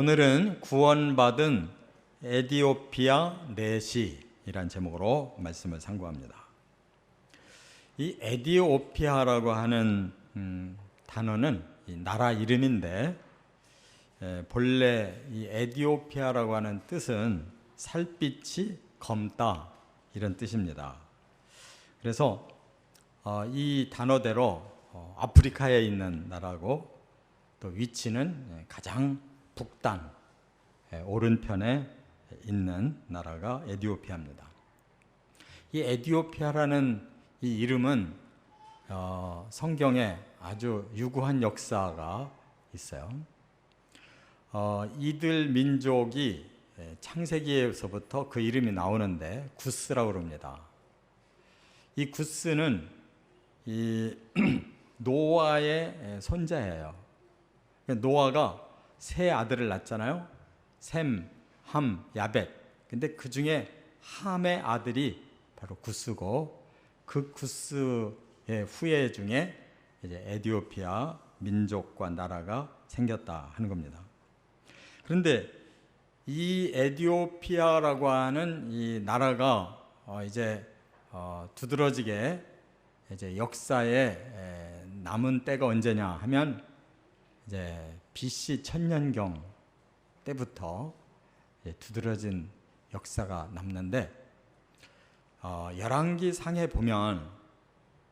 오늘은 구원받은 에디오피아 내시이란 제목으로 말씀을 상고합니다. 이 에디오피아라고 하는 단어는 이 나라 이름인데 본래 이 에디오피아라고 하는 뜻은 살빛이 검다 이런 뜻입니다. 그래서 이 단어대로 아프리카에 있는 나라고 또 위치는 가장 북단 오른편에 있는 나라가 에디오피아입니다. 이 에디오피아라는 이 이름은 성경에 아주 유구한 역사가 있어요. 이들 민족이 창세기에서부터 그 이름이 나오는데 구스라고 그럽니다. 이 구스는 이 노아의 손자예요. 노아가 세 아들을 낳았잖아요. 셈, 함, 야벳. 근데 그 중에 함의 아들이 바로 구스고, 그 구스의 후예 중에 이제 에디오피아 민족과 나라가 생겼다 하는 겁니다. 그런데 이 에디오피아라고 하는 이 나라가 이제 두드러지게 이제 역사에 남은 때가 언제냐 하면 이제 BC 천년경 때부터 두드러진 역사가 남는데, 열왕기 상에 보면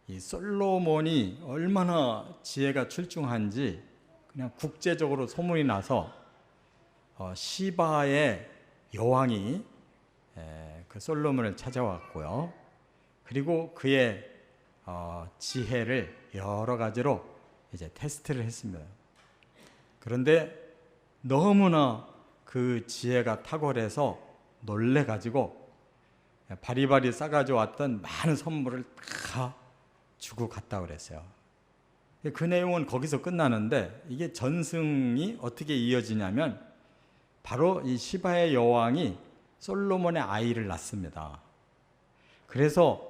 이 솔로몬이 얼마나 지혜가 출중한지 그냥 국제적으로 소문이 나서 시바의 여왕이 그 솔로몬을 찾아왔고요. 그리고 그의 지혜를 여러 가지로 이제 테스트를 했습니다. 그런데 너무나 그 지혜가 탁월해서 놀래가지고 바리바리 싸가지고 왔던 많은 선물을 다 주고 갔다 그랬어요. 그 내용은 거기서 끝나는데, 이게 전승이 어떻게 이어지냐면 바로 이 시바의 여왕이 솔로몬의 아이를 낳습니다. 그래서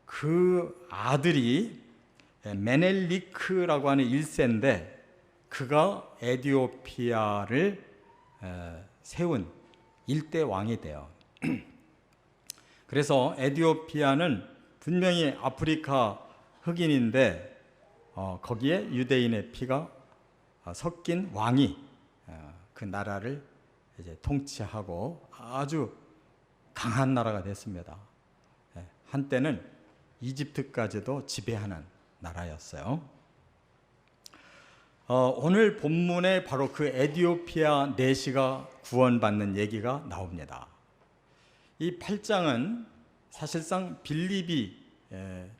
그 아들이 메넬리크라고 하는 1세인데 그가 에디오피아를 세운 일대 왕이 돼요. 그래서 에디오피아는 분명히 아프리카 흑인인데 거기에 유대인의 피가 섞인 왕이 그 나라를 이제 통치하고 아주 강한 나라가 됐습니다. 한때는 이집트까지도 지배하는 나라였어요. 오늘 본문에 바로 그 에디오피아 내시가 구원받는 얘기가 나옵니다. 이 8장은 사실상 빌립이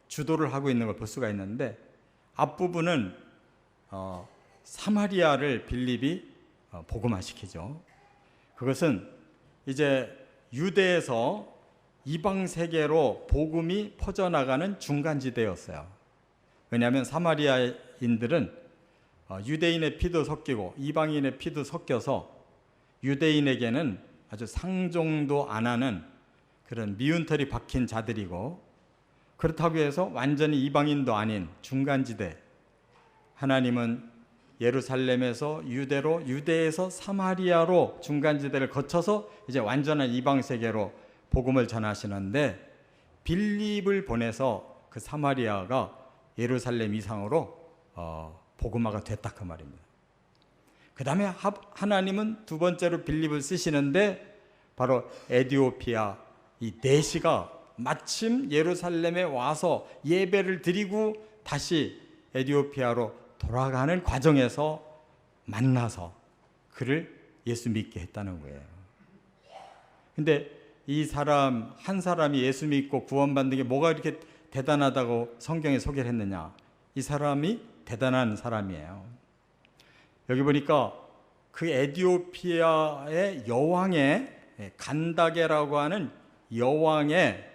주도를 하고 있는 걸 볼 수가 있는데, 앞부분은 사마리아를 빌립이 복음화시키죠. 그것은 이제 유대에서 이방 세계로 복음이 퍼져나가는 중간지대였어요. 왜냐하면 사마리아인들은 유대인의 피도 섞이고 이방인의 피도 섞여서 유대인에게는 아주 상종도 안 하는 그런 미운털이 박힌 자들이고, 그렇다고 해서 완전히 이방인도 아닌 중간지대, 하나님은 예루살렘에서 유대로, 유대에서 사마리아로 중간지대를 거쳐서 이제 완전한 이방 세계로 복음을 전하시는데, 빌립을 보내서 그 사마리아가 예루살렘 이상으로 복음화가 됐다 그 말입니다. 그 다음에 하나님은 두 번째로 빌립을 쓰시는데 바로 에디오피아 이 내시가 마침 예루살렘에 와서 예배를 드리고 다시 에디오피아로 돌아가는 과정에서 만나서 그를 예수 믿게 했다는 거예요. 근데 이 사람 한 사람이 예수 믿고 구원받는 게 뭐가 이렇게 대단하다고 성경에 소개를 했느냐? 이 사람이 대단한 사람이에요. 여기 보니까 그 에디오피아의 여왕의 간다게라고 하는 여왕의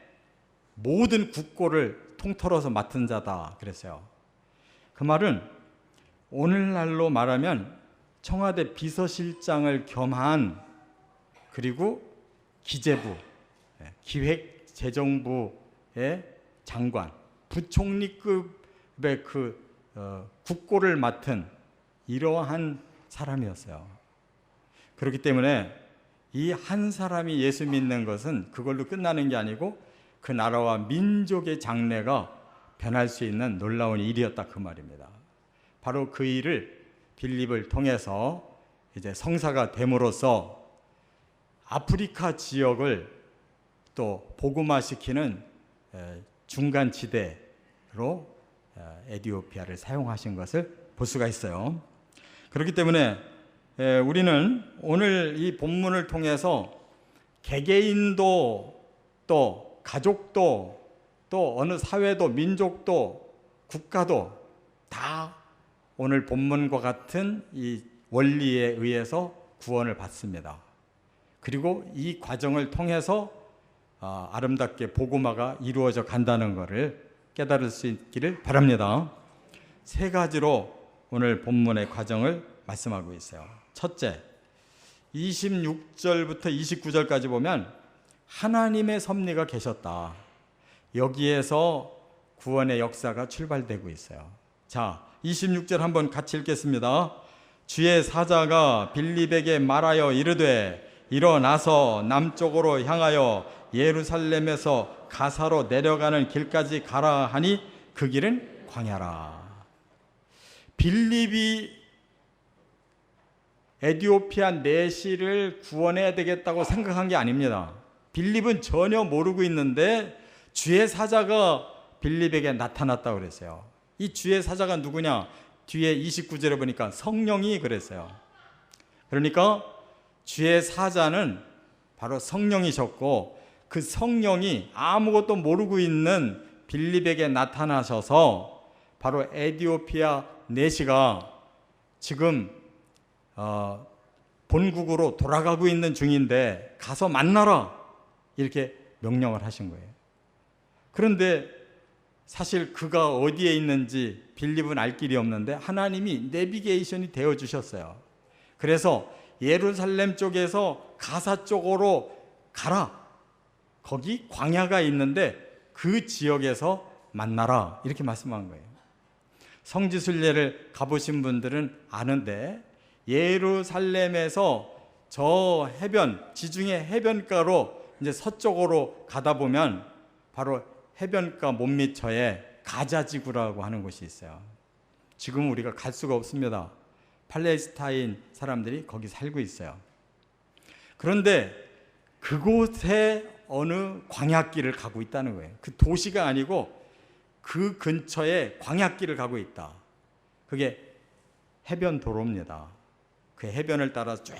모든 국고를 통틀어서 맡은 자다 그랬어요. 그 말은 오늘날로 말하면 청와대 비서실장을 겸한, 그리고 기재부, 기획재정부의 장관, 부총리급의 국고를 맡은 이러한 사람이었어요. 그렇기 때문에 이 한 사람이 예수 믿는 것은 그걸로 끝나는 게 아니고 그 나라와 민족의 장래가 변할 수 있는 놀라운 일이었다 그 말입니다. 바로 그 일을 빌립을 통해서 이제 성사가 됨으로써 아프리카 지역을 또 복음화시키는 중간 지대로 에티오피아를 사용하신 것을 볼 수가 있어요. 그렇기 때문에 우리는 오늘 이 본문을 통해서 개개인도 또 가족도 또 어느 사회도 민족도 국가도 다 오늘 본문과 같은 이 원리에 의해서 구원을 받습니다. 그리고 이 과정을 통해서 아름답게 복음화가 이루어져 간다는 것을 깨달을 수 있기를 바랍니다. 세 가지로 오늘 본문의 과정을 말씀하고 있어요. 첫째, 26절부터 29절까지 보면 하나님의 섭리가 계셨다. 여기에서 구원의 역사가 출발되고 있어요. 자, 26절 한번 같이 읽겠습니다. 주의 사자가 빌립에게 말하여 이르되 일어나서 남쪽으로 향하여 예루살렘에서 가사로 내려가는 길까지 가라 하니 그 길은 광야라. 빌립이 에티오피아 내시를 구원해야 되겠다고 생각한 게 아닙니다. 빌립은 전혀 모르고 있는데 주의 사자가 빌립에게 나타났다고 그랬어요. 이 주의 사자가 누구냐? 뒤에 29절에 보니까 성령이 그랬어요. 그러니까 주의 사자는 바로 성령이셨고 그 성령이 아무것도 모르고 있는 빌립에게 나타나셔서 바로 에티오피아 내시가 지금 본국으로 돌아가고 있는 중인데 가서 만나라 이렇게 명령을 하신 거예요. 그런데 사실 그가 어디에 있는지 빌립은 알 길이 없는데 하나님이 내비게이션이 되어 주셨어요. 그래서 예루살렘 쪽에서 가사 쪽으로 가라. 거기 광야가 있는데 그 지역에서 만나라 이렇게 말씀한 거예요. 성지순례를 가보신 분들은 아는데 예루살렘에서 저 해변, 지중해 해변가로 이제 서쪽으로 가다 보면 바로 해변가 못미처에 가자지구라고 하는 곳이 있어요. 지금 우리가 갈 수가 없습니다. 팔레스타인 사람들이 거기 살고 있어요. 그런데 그곳에 어느 광야길을 가고 있다는 거예요. 그 도시가 아니고 그 근처에 광야길을 가고 있다. 그게 해변 도로입니다. 그 해변을 따라 쭉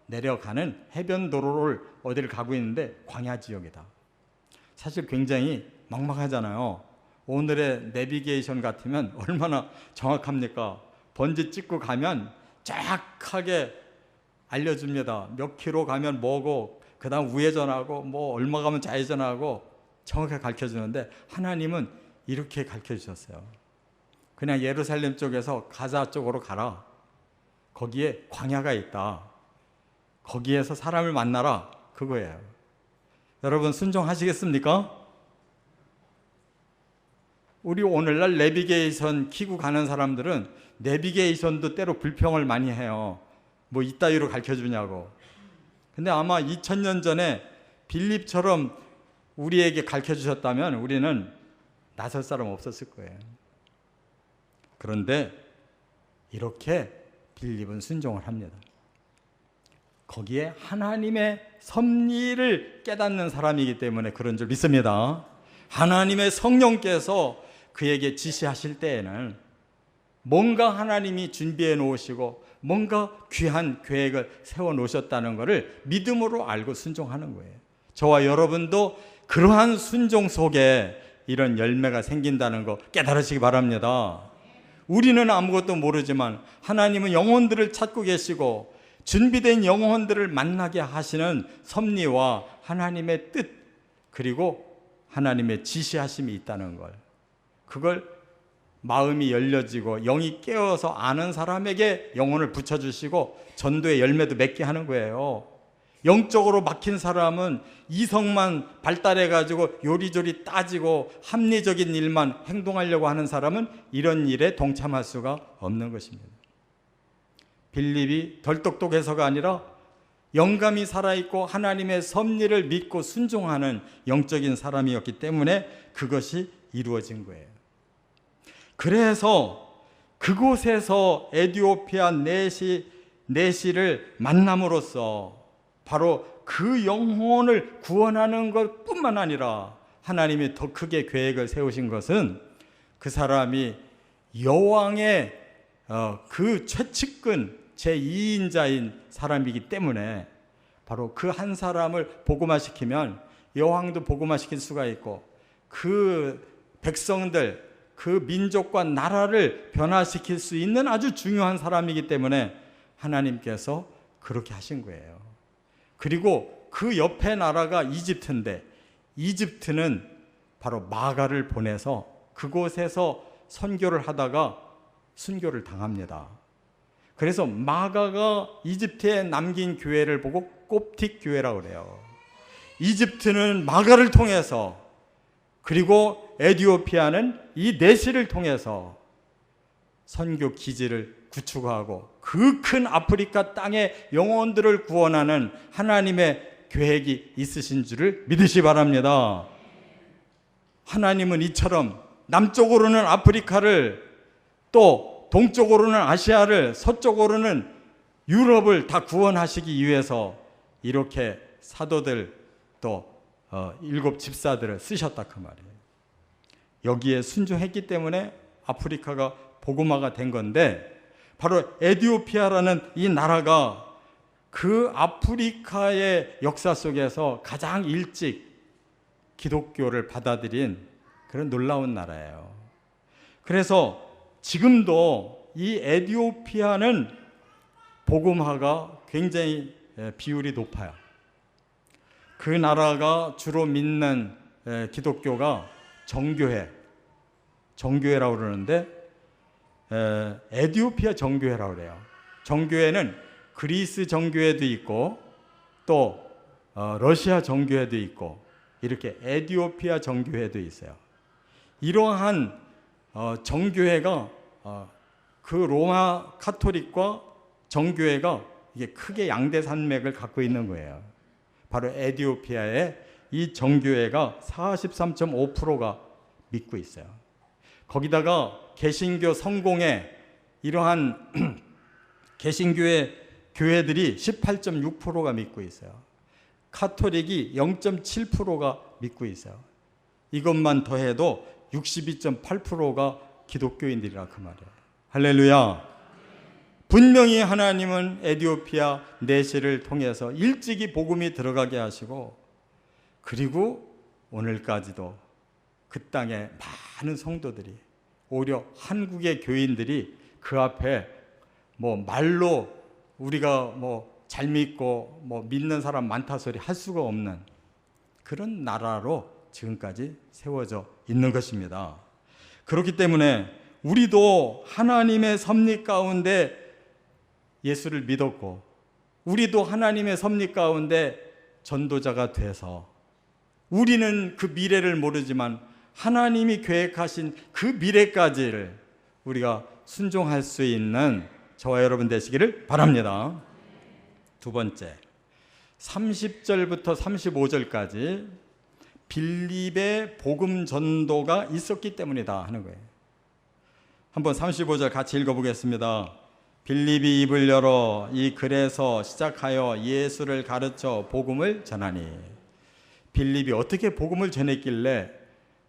내려가는 해변 도로를 어디를 가고 있는데 광야 지역이다. 사실 굉장히 막막하잖아요. 오늘의 내비게이션 같으면 얼마나 정확합니까? 번지 찍고 가면 정확하게 알려줍니다. 몇 킬로 가면 뭐고 그 다음 우회전하고 뭐 얼마 가면 좌회전하고 정확하게 가르쳐주는데 하나님은 이렇게 가르쳐주셨어요. 그냥 예루살렘 쪽에서 가자 쪽으로 가라. 거기에 광야가 있다. 거기에서 사람을 만나라. 그거예요. 여러분 순종하시겠습니까? 우리 오늘날 내비게이션 키고 가는 사람들은 내비게이션도 때로 불평을 많이 해요. 뭐 이따위로 가르쳐주냐고. 근데 아마 2000년 전에 빌립처럼 우리에게 가르쳐주셨다면 우리는 나설 사람 없었을 거예요. 그런데 이렇게 빌립은 순종을 합니다. 거기에 하나님의 섭리를 깨닫는 사람이기 때문에 그런 줄 믿습니다. 하나님의 성령께서 그에게 지시하실 때에는 뭔가 하나님이 준비해 놓으시고 뭔가 귀한 계획을 세워 놓으셨다는 것을 믿음으로 알고 순종하는 거예요. 저와 여러분도 그러한 순종 속에 이런 열매가 생긴다는 거 깨달으시기 바랍니다. 우리는 아무것도 모르지만 하나님은 영혼들을 찾고 계시고 준비된 영혼들을 만나게 하시는 섭리와 하나님의 뜻 그리고 하나님의 지시하심이 있다는 걸, 그걸 마음이 열려지고 영이 깨어서 아는 사람에게 영혼을 붙여주시고 전도의 열매도 맺게 하는 거예요. 영적으로 막힌 사람은 이성만 발달해가지고 요리조리 따지고 합리적인 일만 행동하려고 하는 사람은 이런 일에 동참할 수가 없는 것입니다. 빌립이 덜 똑똑해서가 아니라 영감이 살아있고 하나님의 섭리를 믿고 순종하는 영적인 사람이었기 때문에 그것이 이루어진 거예요. 그래서 그곳에서 에디오피아 내시를 만남으로써 바로 그 영혼을 구원하는 것뿐만 아니라 하나님이 더 크게 계획을 세우신 것은 그 사람이 여왕의 그 최측근 제2인자인 사람이기 때문에 바로 그 한 사람을 복음화시키면 여왕도 복음화시킬 수가 있고 그 백성들, 그 민족과 나라를 변화시킬 수 있는 아주 중요한 사람이기 때문에 하나님께서 그렇게 하신 거예요. 그리고 그 옆에 나라가 이집트인데 이집트는 바로 마가를 보내서 그곳에서 선교를 하다가 순교를 당합니다. 그래서 마가가 이집트에 남긴 교회를 보고 콥틱 교회라고 그래요. 이집트는 마가를 통해서, 그리고 에디오피아는 이 내시를 통해서 선교 기지를 구축하고 그 큰 아프리카 땅의 영혼들을 구원하는 하나님의 계획이 있으신 줄을 믿으시 바랍니다. 하나님은 이처럼 남쪽으로는 아프리카를, 또 동쪽으로는 아시아를, 서쪽으로는 유럽을 다 구원하시기 위해서 이렇게 사도들 또 7 집사들을 쓰셨다 그 말이에요. 여기에 순종했기 때문에 아프리카가 복음화가 된 건데, 바로 에디오피아라는 이 나라가 그 아프리카의 역사 속에서 가장 일찍 기독교를 받아들인 그런 놀라운 나라예요. 그래서 지금도 이 에디오피아는 복음화가 굉장히 비율이 높아요. 그 나라가 주로 믿는 기독교가 정교회라고 그러는데 에디오피아 정교회라고 그래요. 정교회는 그리스 정교회도 있고 또 러시아 정교회도 있고 이렇게 에디오피아 정교회도 있어요. 이러한 정교회가 그 로마 카톨릭과 정교회가 이게 크게 양대 산맥을 갖고 있는 거예요. 바로 에디오피아의 이 정교회가 43.5%가 믿고 있어요. 거기다가 개신교 성공회 이러한 개신교의 교회들이 18.6%가 믿고 있어요. 카톨릭이 0.7%가 믿고 있어요. 이것만 더해도 62.8%가 기독교인들이라 그 말이에요. 할렐루야. 분명히 하나님은 에디오피아 내시를 통해서 일찍이 복음이 들어가게 하시고, 그리고 오늘까지도 그 땅에 많은 성도들이, 오히려 한국의 교인들이 그 앞에 말로 우리가 잘 믿고 믿는 사람 많다 소리 할 수가 없는 그런 나라로 지금까지 세워져 있는 것입니다. 그렇기 때문에 우리도 하나님의 섭리 가운데 예수를 믿었고, 우리도 하나님의 섭리 가운데 전도자가 돼서, 우리는 그 미래를 모르지만 하나님이 계획하신 그 미래까지를 우리가 순종할 수 있는 저와 여러분 되시기를 바랍니다. 두 번째, 30절부터 35절까지 빌립의 복음 전도가 있었기 때문이다 하는 거예요. 한번 35절 같이 읽어보겠습니다. 빌립이 입을 열어 이 글에서 시작하여 예수를 가르쳐 복음을 전하니. 빌립이 어떻게 복음을 전했길래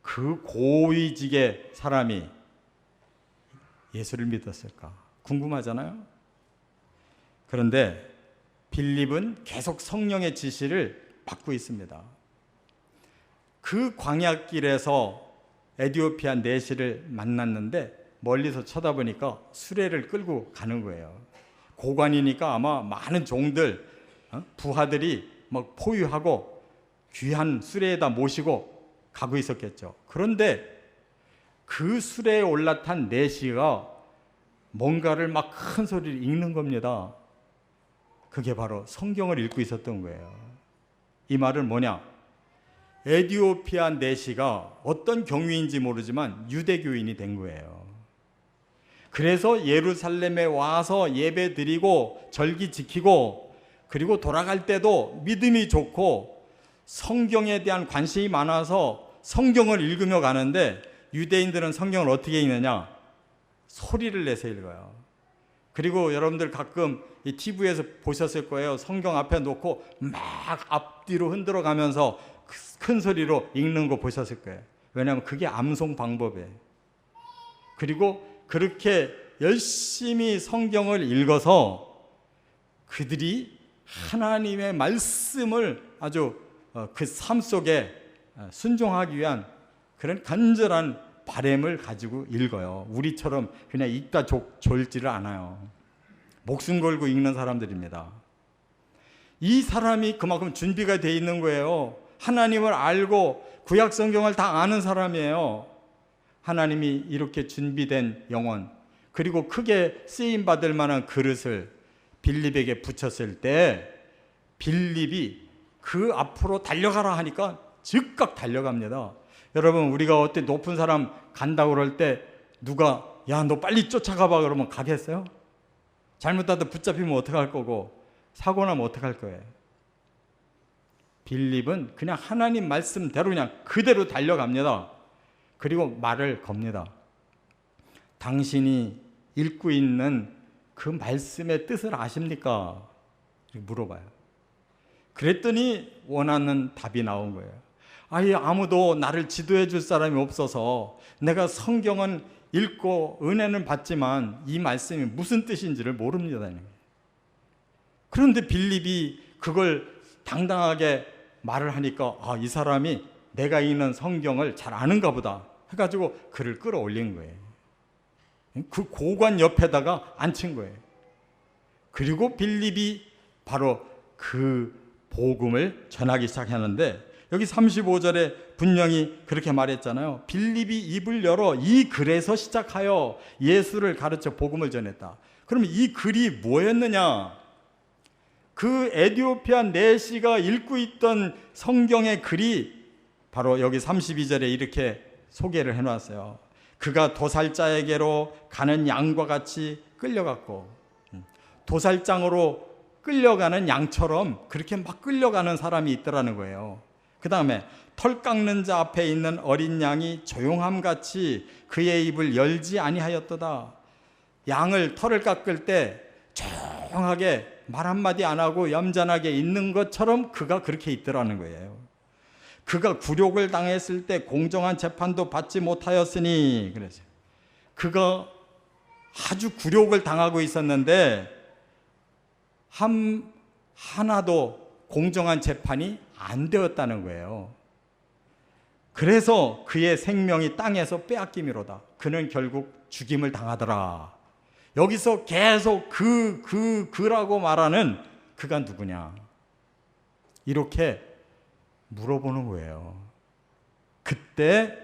그 고위직의 사람이 예수를 믿었을까? 궁금하잖아요. 그런데 빌립은 계속 성령의 지시를 받고 있습니다. 그 광야길에서 에디오피아 내시를 만났는데 멀리서 쳐다보니까 수레를 끌고 가는 거예요. 고관이니까 아마 많은 종들, 부하들이 막 포위하고 귀한 수레에다 모시고 가고 있었겠죠. 그런데 그 수레에 올라탄 내시가 뭔가를 막 큰 소리를 읽는 겁니다. 그게 바로 성경을 읽고 있었던 거예요. 이 말은 뭐냐? 에디오피아 내시가 어떤 경위인지 모르지만 유대교인이 된 거예요. 그래서 예루살렘에 와서 예배 드리고 절기 지키고 그리고 돌아갈 때도 믿음이 좋고 성경에 대한 관심이 많아서 성경을 읽으며 가는데, 유대인들은 성경을 어떻게 읽느냐? 소리를 내서 읽어요. 그리고 여러분들 가끔 이 TV에서 보셨을 거예요. 성경 앞에 놓고 막 앞뒤로 흔들어 가면서 큰 소리로 읽는 거 보셨을 거예요. 왜냐하면 그게 암송 방법이에요. 그리고 그렇게 열심히 성경을 읽어서 그들이 하나님의 말씀을 아주 그 삶 속에 순종하기 위한 그런 간절한 바람을 가지고 읽어요. 우리처럼 그냥 읽다 졸지를 않아요. 목숨 걸고 읽는 사람들입니다. 이 사람이 그만큼 준비가 되어 있는 거예요. 하나님을 알고 구약 성경을 다 아는 사람이에요. 하나님이 이렇게 준비된 영혼, 그리고 크게 쓰임받을 만한 그릇을 빌립에게 붙였을 때 빌립이 그 앞으로 달려가라 하니까 즉각 달려갑니다. 여러분, 우리가 어때 높은 사람 간다고 그럴 때 누가 야, 너 빨리 쫓아가봐 그러면 가겠어요? 잘못하다 붙잡히면 어떡할 거고, 사고 나면 어떡할 거예요? 빌립은 그냥 하나님 말씀대로 그냥 그대로 달려갑니다. 그리고 말을 겁니다. 당신이 읽고 있는 그 말씀의 뜻을 아십니까? 물어봐요. 그랬더니 원하는 답이 나온 거예요. 아예 아무도 나를 지도해 줄 사람이 없어서 내가 성경은 읽고 은혜는 받지만 이 말씀이 무슨 뜻인지를 모릅니다. 그런데 빌립이 그걸 당당하게 말을 하니까 이 사람이 내가 읽는 성경을 잘 아는가 보다 해가지고 그를 끌어올린 거예요. 그 고관 옆에다가 앉힌 거예요. 그리고 빌립이 바로 그 복음을 전하기 시작하는데, 여기 35절에 분명히 그렇게 말했잖아요. 빌립이 입을 열어 이 글에서 시작하여 예수를 가르쳐 복음을 전했다. 그러면 이 글이 뭐였느냐? 그 에디오피아 내시가 읽고 있던 성경의 글이 바로 여기 32절에 이렇게 소개를 해놨어요. 그가 도살자에게로 가는 양과 같이 끌려갔고, 도살장으로 끌려가는 양처럼 그렇게 막 끌려가는 사람이 있더라는 거예요. 그 다음에 털 깎는 자 앞에 있는 어린 양이 조용함같이 그의 입을 열지 아니하였도다. 양을 털을 깎을 때 조용하게 말 한마디 안 하고 얌전하게 있는 것처럼 그가 그렇게 있더라는 거예요. 그가 굴욕을 당했을 때 공정한 재판도 받지 못하였으니, 그래서 그가 아주 굴욕을 당하고 있었는데 하나도 공정한 재판이 안 되었다는 거예요. 그래서 그의 생명이 땅에서 빼앗김이로다. 그는 결국 죽임을 당하더라. 여기서 계속 그라고 말하는 그가 누구냐? 이렇게 물어보는 거예요. 그때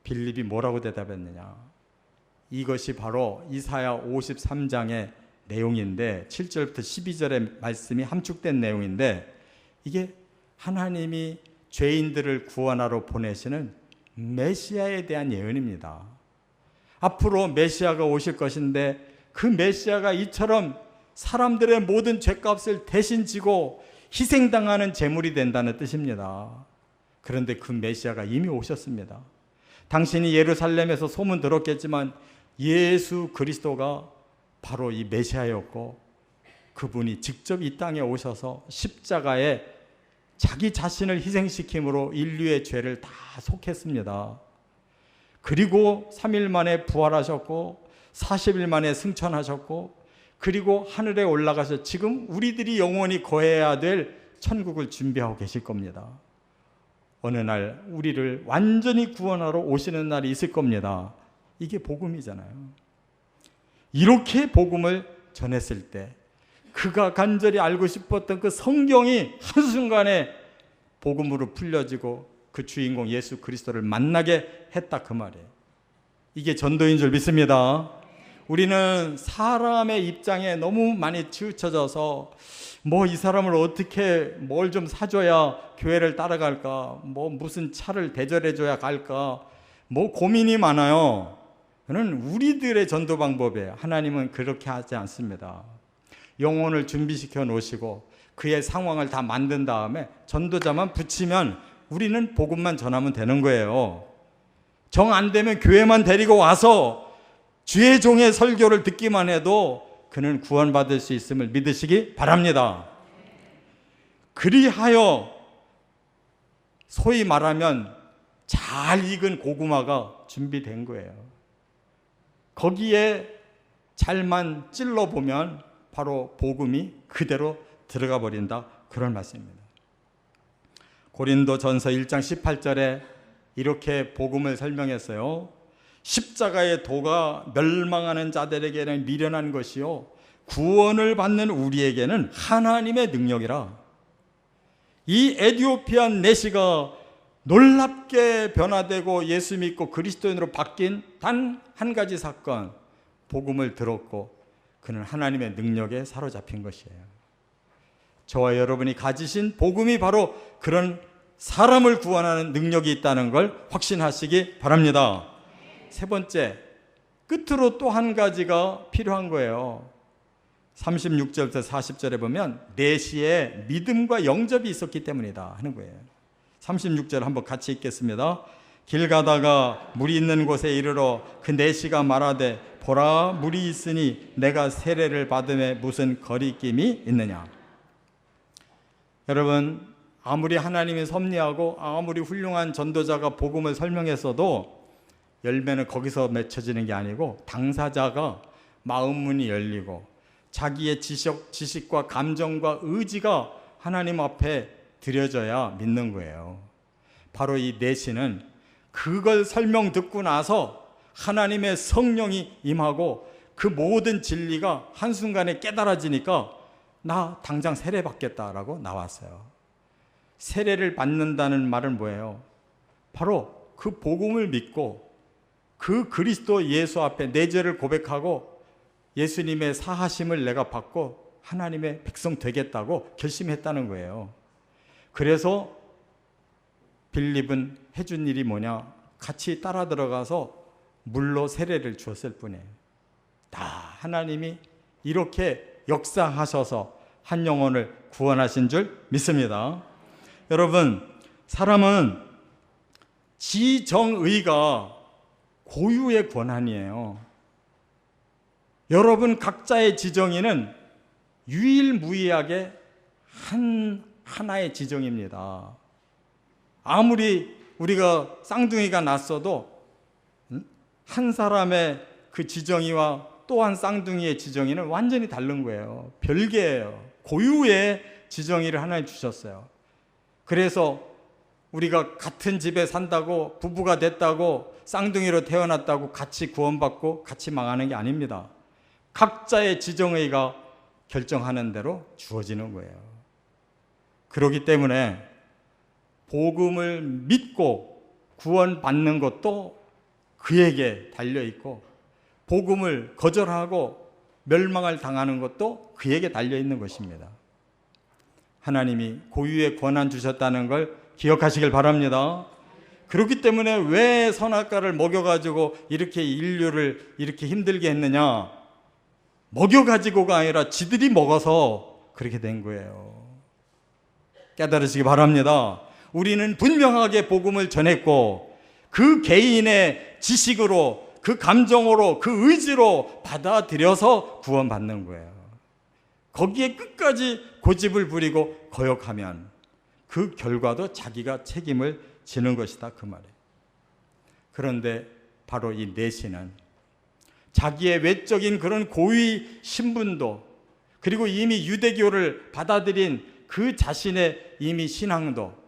빌립이 뭐라고 대답했느냐? 이것이 바로 이사야 53장의 내용인데 7절부터 12절의 말씀이 함축된 내용인데, 이게 하나님이 죄인들을 구원하러 보내시는 메시아에 대한 예언입니다. 앞으로 메시아가 오실 것인데 그 메시아가 이처럼 사람들의 모든 죄값을 대신 지고 희생당하는 제물이 된다는 뜻입니다. 그런데 그 메시아가 이미 오셨습니다. 당신이 예루살렘에서 소문 들었겠지만 예수 그리스도가 바로 이 메시아였고, 그분이 직접 이 땅에 오셔서 십자가에 자기 자신을 희생시킴으로 인류의 죄를 다 속했습니다. 그리고 3일 만에 부활하셨고 40일 만에 승천하셨고, 그리고 하늘에 올라가서 지금 우리들이 영원히 거해야 될 천국을 준비하고 계실 겁니다. 어느 날 우리를 완전히 구원하러 오시는 날이 있을 겁니다. 이게 복음이잖아요. 이렇게 복음을 전했을 때 그가 간절히 알고 싶었던 그 성경이 한순간에 복음으로 풀려지고 그 주인공 예수 그리스도를 만나게 했다, 그 말이에요. 이게 전도인 줄 믿습니다. 우리는 사람의 입장에 너무 많이 치우쳐져서 이 사람을 어떻게 뭘 좀 사줘야 교회를 따라갈까, 무슨 차를 대절해줘야 갈까, 고민이 많아요. 그는 우리들의 전도 방법이에요. 하나님은 그렇게 하지 않습니다. 영혼을 준비시켜 놓으시고 그의 상황을 다 만든 다음에 전도자만 붙이면 우리는 복음만 전하면 되는 거예요. 정 안 되면 교회만 데리고 와서 주의 종의 설교를 듣기만 해도 그는 구원받을 수 있음을 믿으시기 바랍니다. 그리하여 소위 말하면 잘 익은 고구마가 준비된 거예요. 거기에 잘만 찔러보면 바로 복음이 그대로 들어가 버린다, 그런 말씀입니다. 고린도전서 1장 18절에 이렇게 복음을 설명했어요. 십자가의 도가 멸망하는 자들에게는 미련한 것이요 구원을 받는 우리에게는 하나님의 능력이라. 이 에디오피아 내시가 놀랍게 변화되고 예수 믿고 그리스도인으로 바뀐 단 한 가지 사건, 복음을 들었고 그는 하나님의 능력에 사로잡힌 것이에요. 저와 여러분이 가지신 복음이 바로 그런 사람을 구원하는 능력이 있다는 걸 확신하시기 바랍니다. 세 번째, 끝으로 또 한 가지가 필요한 거예요. 36절부터 40절에 보면 내시에 믿음과 영접이 있었기 때문이다 하는 거예요. 36절 한번 같이 읽겠습니다. 길 가다가 물이 있는 곳에 이르러 그 내시가 말하되 보라 물이 있으니 내가 세례를 받음에 무슨 거리낌이 있느냐. 여러분, 아무리 하나님이 섭리하고 아무리 훌륭한 전도자가 복음을 설명했어도 열매는 거기서 맺혀지는 게 아니고 당사자가 마음 문이 열리고 자기의 지식과 감정과 의지가 하나님 앞에 드려져야 믿는 거예요. 바로 이 내시는 그걸 설명 듣고 나서 하나님의 성령이 임하고 그 모든 진리가 한순간에 깨달아지니까 나 당장 세례 받겠다라고 나왔어요. 세례를 받는다는 말은 뭐예요? 바로 그 복음을 믿고 그 그리스도 예수 앞에 내 죄를 고백하고 예수님의 사하심을 내가 받고 하나님의 백성 되겠다고 결심했다는 거예요. 그래서 빌립은 해준 일이 뭐냐? 같이 따라 들어가서 물로 세례를 주었을 뿐이에요. 다 하나님이 이렇게 역사하셔서 한 영혼을 구원하신 줄 믿습니다. 여러분, 사람은 지정의가 고유의 권한이에요. 여러분 각자의 지정의는 유일무이하게 하나의 지정입니다. 아무리 우리가 쌍둥이가 났어도 한 사람의 그 지정의와 또 한 쌍둥이의 지정의는 완전히 다른 거예요. 별개예요. 고유의 지정의를 하나님 주셨어요. 그래서 우리가 같은 집에 산다고, 부부가 됐다고, 쌍둥이로 태어났다고 같이 구원받고 같이 망하는 게 아닙니다. 각자의 지정의가 결정하는 대로 주어지는 거예요. 그렇기 때문에 복음을 믿고 구원받는 것도 그에게 달려있고, 복음을 거절하고 멸망을 당하는 것도 그에게 달려있는 것입니다. 하나님이 고유의 권한 주셨다는 걸 기억하시길 바랍니다. 그렇기 때문에 왜 선악과를 먹여가지고 이렇게 인류를 이렇게 힘들게 했느냐? 먹여가지고가 아니라 지들이 먹어서 그렇게 된 거예요. 깨달으시기 바랍니다. 우리는 분명하게 복음을 전했고 그 개인의 지식으로, 그 감정으로, 그 의지로 받아들여서 구원받는 거예요. 거기에 끝까지 고집을 부리고 거역하면 그 결과도 자기가 책임을 지는 것이다, 그 말이에요. 그런데 바로 이 내시는 자기의 외적인 그런 고위 신분도, 그리고 이미 유대교를 받아들인 그 자신의 이미 신앙도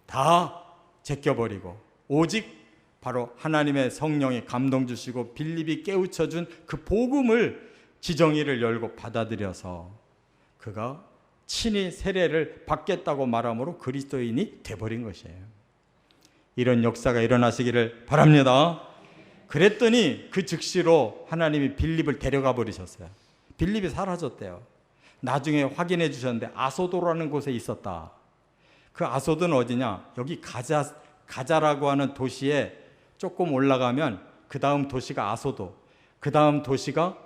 다 제껴버리고 오직 바로 하나님의 성령이 감동 주시고 빌립이 깨우쳐준 그 복음을 지정의를 열고 받아들여서 그가 친히 세례를 받겠다고 말함으로 그리스도인이 돼버린 것이에요. 이런 역사가 일어나시기를 바랍니다. 그랬더니 그 즉시로 하나님이 빌립을 데려가 버리셨어요. 빌립이 사라졌대요. 나중에 확인해 주셨는데 아소도라는 곳에 있었다. 그 아소도는 어디냐? 여기 가자라고 하는 도시에 조금 올라가면 그 다음 도시가 아소도, 그 다음 도시가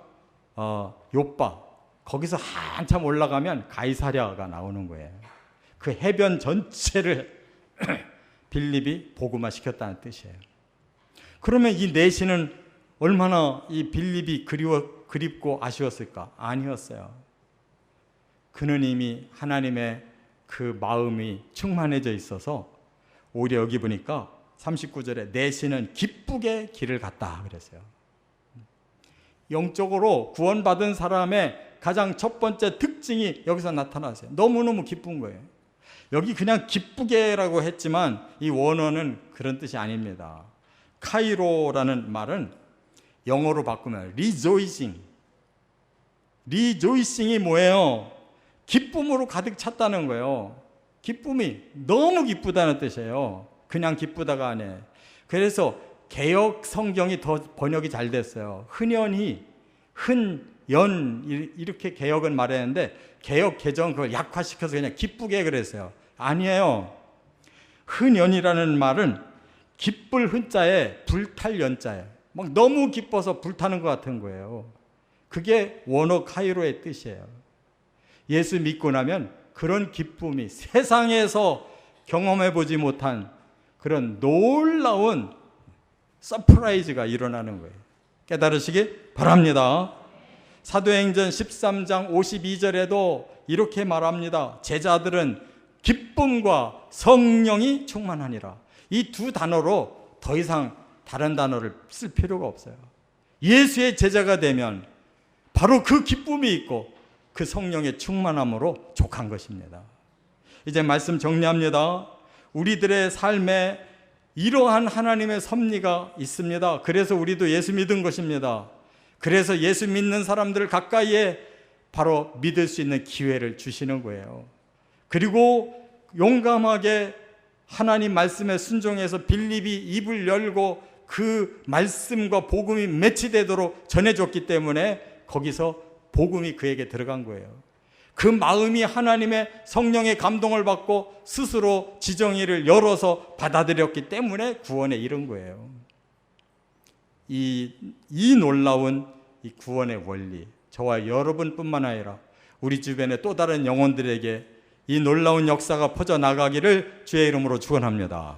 요빠, 거기서 한참 올라가면 가이사랴가 나오는 거예요. 그 해변 전체를 빌립이 복음화 시켰다는 뜻이에요. 그러면 이 내시는 얼마나 이 빌립이 그립고 아쉬웠을까? 아니었어요. 그는 이미 하나님의 그 마음이 충만해져 있어서 오히려 여기 보니까 39절에 내시는 기쁘게 길을 갔다 그랬어요. 영적으로 구원받은 사람의 가장 첫 번째 특징이 여기서 나타났어요. 너무너무 기쁜 거예요. 여기 그냥 기쁘게라고 했지만 이 원어는 그런 뜻이 아닙니다. 카이로라는 말은 영어로 바꾸면 rejoicing. rejoicing이 뭐예요? 기쁨으로 가득 찼다는 거예요. 기쁨이 너무 기쁘다는 뜻이에요. 그냥 기쁘다가 아니에요. 그래서 개역 성경이 더 번역이 잘 됐어요. 흔연히 흔연 이렇게 개역은 말했는데 개역 개정 그걸 약화시켜서 그냥 기쁘게 그랬어요. 아니에요. 흔연이라는 말은 기쁠 흔자에 불탈 연자예요. 막 너무 기뻐서 불타는 것 같은 거예요. 그게 원어 카이로의 뜻이에요. 예수 믿고 나면 그런 기쁨이 세상에서 경험해보지 못한 그런 놀라운 서프라이즈가 일어나는 거예요. 깨달으시기 바랍니다. 사도행전 13장 52절에도 이렇게 말합니다. 제자들은 기쁨과 성령이 충만하니라. 이 두 단어로 더 이상 다른 단어를 쓸 필요가 없어요. 예수의 제자가 되면 바로 그 기쁨이 있고 그 성령의 충만함으로 족한 것입니다. 이제 말씀 정리합니다. 우리들의 삶에 이러한 하나님의 섭리가 있습니다. 그래서 우리도 예수 믿은 것입니다. 그래서 예수 믿는 사람들을 가까이에 바로 믿을 수 있는 기회를 주시는 거예요. 그리고 용감하게 하나님 말씀에 순종해서 빌립이 입을 열고 그 말씀과 복음이 매치되도록 전해줬기 때문에 거기서 복음이 그에게 들어간 거예요. 그 마음이 하나님의 성령의 감동을 받고 스스로 지정의를 열어서 받아들였기 때문에 구원에 이른 거예요. 이 놀라운 이 구원의 원리, 저와 여러분뿐만 아니라 우리 주변의 또 다른 영혼들에게 이 놀라운 역사가 퍼져나가기를 주의 이름으로 축원합니다.